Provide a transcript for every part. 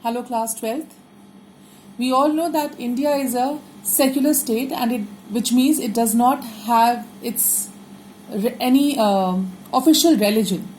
Hello, class 12th. We all know that India is a secular state, which means it does not have any official religion.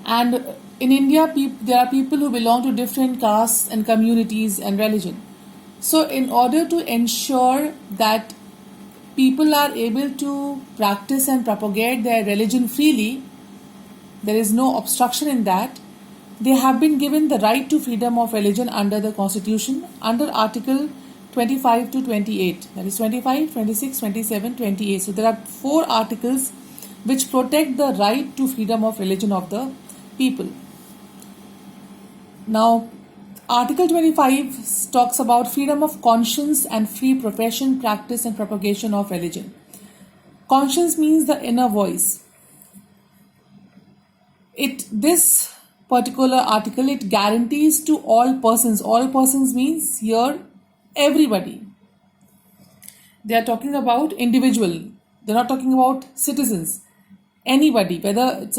And in India, there are people who belong to different castes and communities and religion. So, in order to ensure that people are able to practice and propagate their religion freely, there is no obstruction in that. They have been given the right to freedom of religion under the Constitution under Article 25 to 28. That is 25, 26, 27, 28. So there are 4 articles which protect the right to freedom of religion of the people. Now, Article 25 talks about freedom of conscience and free profession, practice, and propagation of religion. Conscience means the inner voice. This particular article, it guarantees to all persons means here everybody. They are talking about individual. They're not talking about citizens. Anybody, whether it's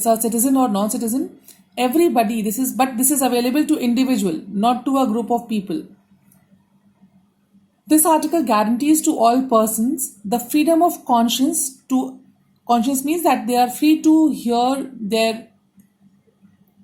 a citizen or non-citizen, everybody. This is available to individual, not to a group of people. This article guarantees to all persons the freedom of conscience. Conscience means that they are free to hear their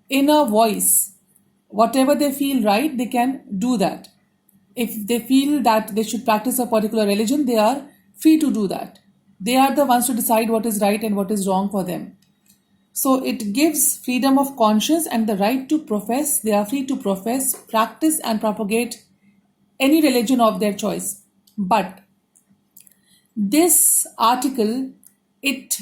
inner voice. Whatever they feel right, they can do that. If they feel that they should practice a particular religion, they are free to do that. They are the ones to decide what is right and what is wrong for them. So it gives freedom of conscience and the right to profess. They are free to profess, practice, and propagate any religion of their choice. But this article, it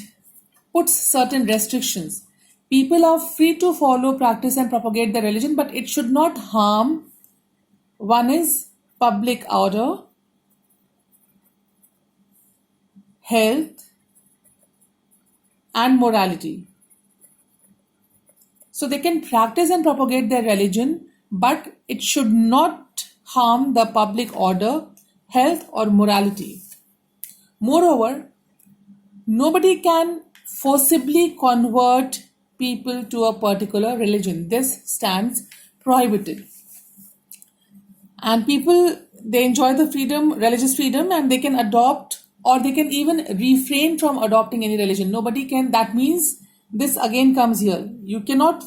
puts certain restrictions. People are free to follow, practice, and propagate their religion, but it should not harm. One is public order, health, and morality. So they can practice and propagate their religion, but it should not harm the public order, health, or morality. Moreover, nobody can forcibly convert people to a particular religion. This stands prohibited. And people, they enjoy the freedom, religious freedom, and they can adopt or they can even refrain from adopting any religion. Nobody can. That means this again comes here. You cannot,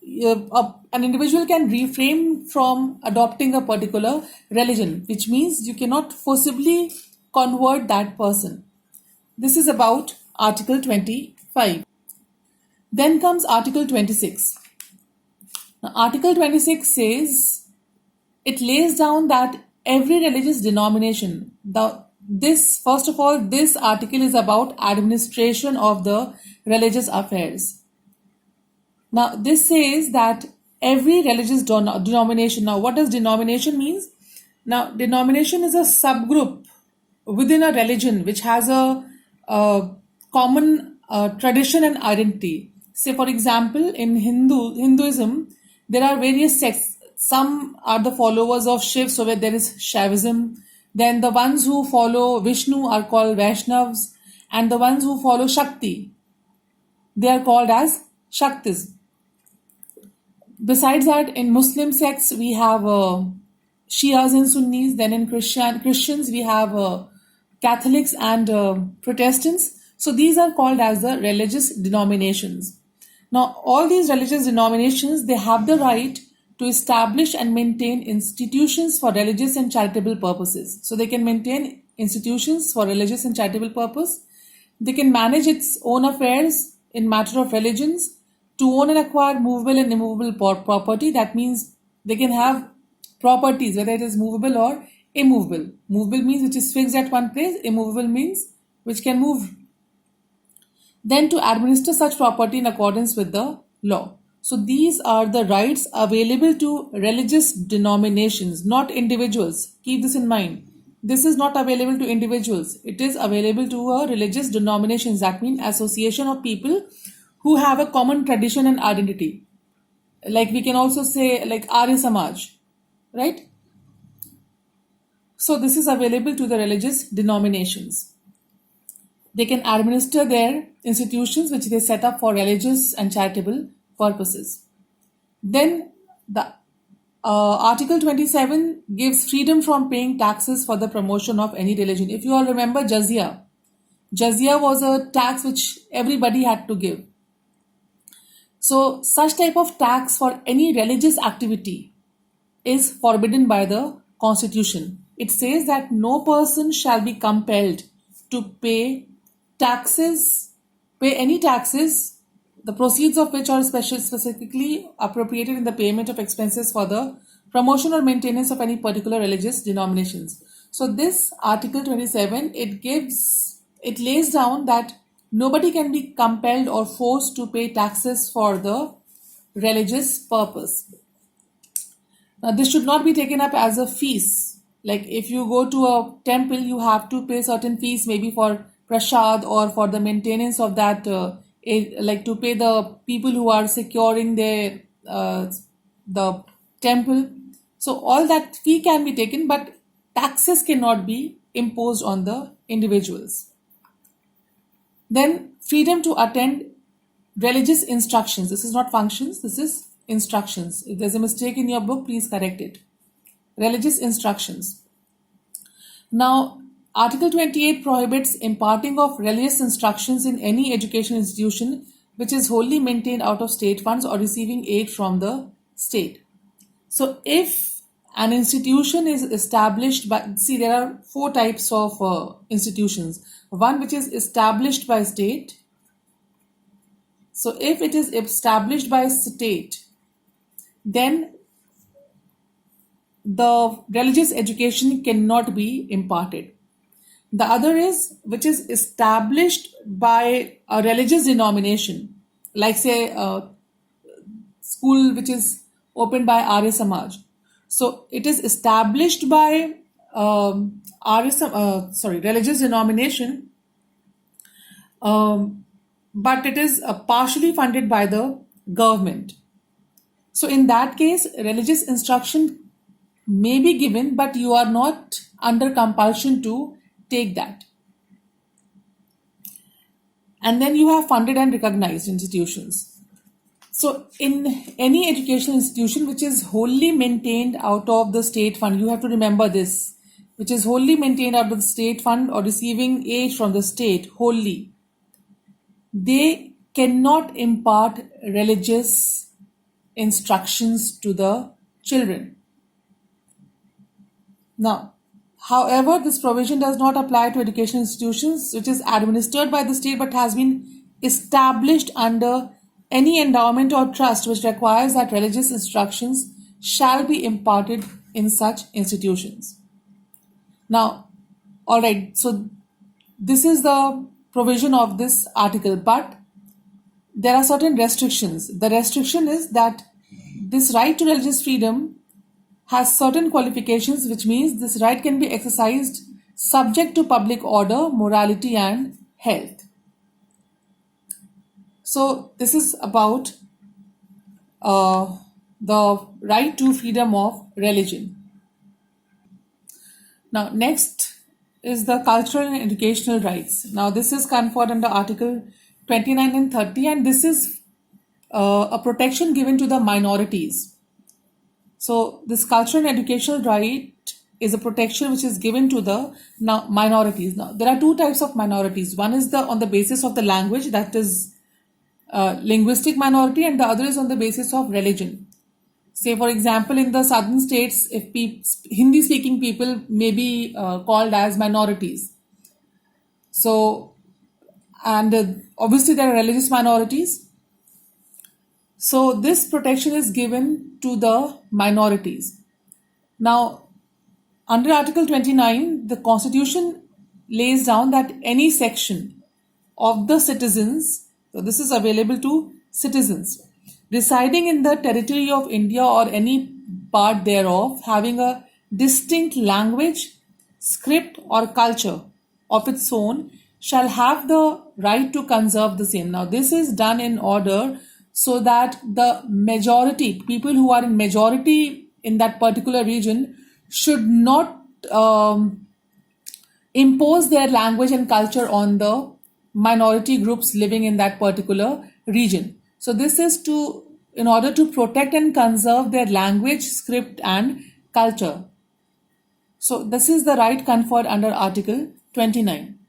an individual can refrain from adopting a particular religion, which means you cannot forcibly convert that person. This is about Article 25. Then comes Article 26. Now, Article 26 says, it lays down that every religious denomination, first of all, this article is about administration of the religious affairs. Now, this says that every religious denomination, now what does denomination means? Now, denomination is a subgroup within a religion which has a common tradition and identity. Say, for example, in Hinduism, there are various sects. Some are the followers of Shiv, so where there is Shaivism. Then the ones who follow Vishnu are called Vaishnavas, and the ones who follow Shakti, they are called as Shaktis. Besides that, in Muslim sects, we have Shias and Sunnis. Then in Christians, we have Catholics and Protestants. So these are called as the religious denominations. Now, all these religious denominations, they have the right to establish and maintain institutions for religious and charitable purposes. So they can maintain institutions for religious and charitable purpose. They can manage its own affairs in matter of religions, to own and acquire movable and immovable property. That means they can have properties, whether it is movable or immovable. Movable means which is fixed at one place. Immovable means which can move. Then to administer such property in accordance with the law. So these are the rights available to religious denominations, not individuals. Keep this in mind. This is not available to individuals. It is available to a religious denominations. That means association of people who have a common tradition and identity. Like we can also say like Arya Samaj, right? So this is available to the religious denominations. They can administer their institutions which they set up for religious and charitable purposes. Then The Article 27 gives freedom from paying taxes for the promotion of any religion. If you all remember jizya was a tax which everybody had to give. So such type of tax for any religious activity is forbidden by the constitution. It says that no person shall be compelled to taxes, pay any taxes, the proceeds of which are specifically appropriated in the payment of expenses for the promotion or maintenance of any particular religious denominations. So this Article 27, it lays down that nobody can be compelled or forced to pay taxes for the religious purpose. Now, this should not be taken up as a fees. Like if you go to a temple, you have to pay certain fees, maybe for prasad or for the maintenance of that, like to pay the people who are securing the temple. So all that fee can be taken, but taxes cannot be imposed on the individuals. Then freedom to attend religious instructions. This is not functions, this is instructions. If there's a mistake in your book, please correct it. Religious instructions. Now, Article 28 prohibits imparting of religious instructions in any education institution which is wholly maintained out of state funds or receiving aid from the state. So, if an institution is established by, see, there are four types of institutions. One which is established by state. So, if it is established by state, then the religious education cannot be imparted. The other is which is established by a religious denomination, like say a school which is opened by Arya Samaj. So it is established by religious denomination, but it is partially funded by the government. So in that case, religious instruction may be given, but you are not under compulsion to take that. And then you have funded and recognized institutions. So in any educational institution which is wholly maintained out of the state fund, you have to remember this, which is wholly maintained out of the state fund or receiving aid from the state wholly, they cannot impart religious instructions to the children. Now, however, this provision does not apply to educational institutions which is administered by the state but has been established under any endowment or trust which requires that religious instructions shall be imparted in such institutions. Now, all right, so this is the provision of this article, but there are certain restrictions. The restriction is that this right to religious freedom has certain qualifications, which means this right can be exercised subject to public order, morality, and health. So this is about the right to freedom of religion. Now, next is the cultural and educational rights. Now, this is conferred under Article 29 and 30, and this is a protection given to the minorities. So, this cultural and educational right is a protection which is given to the minorities. Now, there are two types of minorities. One is on the basis of the language, that is linguistic minority, and the other is on the basis of religion. Say, for example, in the southern states, if Hindi-speaking people may be called as minorities. So, and obviously there are religious minorities. So, this protection is given to the minorities. Now, under Article 29, the Constitution lays down that any section of the citizens, so this is available to citizens residing in the territory of India or any part thereof, having a distinct language, script, or culture of its own, shall have the right to conserve the same. Now, this is done in order so that the majority, people who are in majority in that particular region, should not impose their language and culture on the minority groups living in that particular region. So this is to in order to protect and conserve their language, script, and culture. So this is the right conferred under Article 29.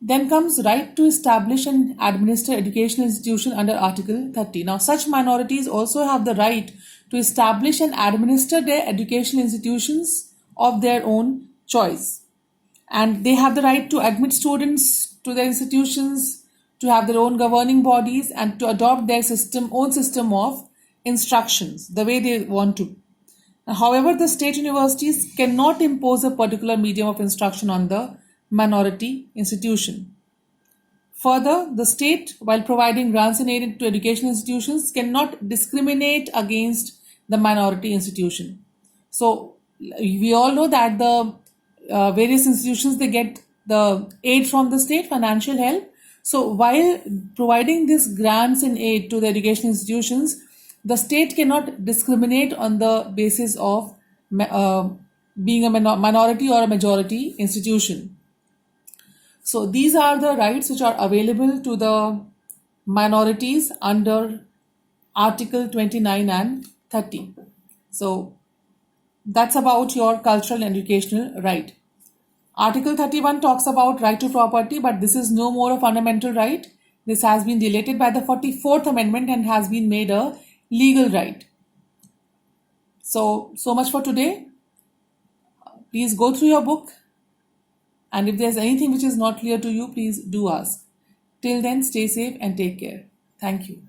Then comes right to establish and administer educational institution under Article 30. Now such minorities also have the right to establish and administer their educational institutions of their own choice. And they have the right to admit students to their institutions, to have their own governing bodies, and to adopt their own system of instructions the way they want to. However, the state universities cannot impose a particular medium of instruction on the minority institution. Further, the state, while providing grants and aid to educational institutions, cannot discriminate against the minority institution. So, we all know that the various institutions, they get the aid from the state, financial help. So, while providing these grants and aid to the educational institutions, the state cannot discriminate on the basis of being a minority or a majority institution. So these are the rights which are available to the minorities under Article 29 and 30. So that's about your cultural and educational right. Article 31 talks about right to property, but this is no more a fundamental right. This has been deleted by the 44th Amendment and has been made a legal right. So much for today. Please go through your book, and if there's anything which is not clear to you, please do ask. Till then, stay safe and take care. Thank you.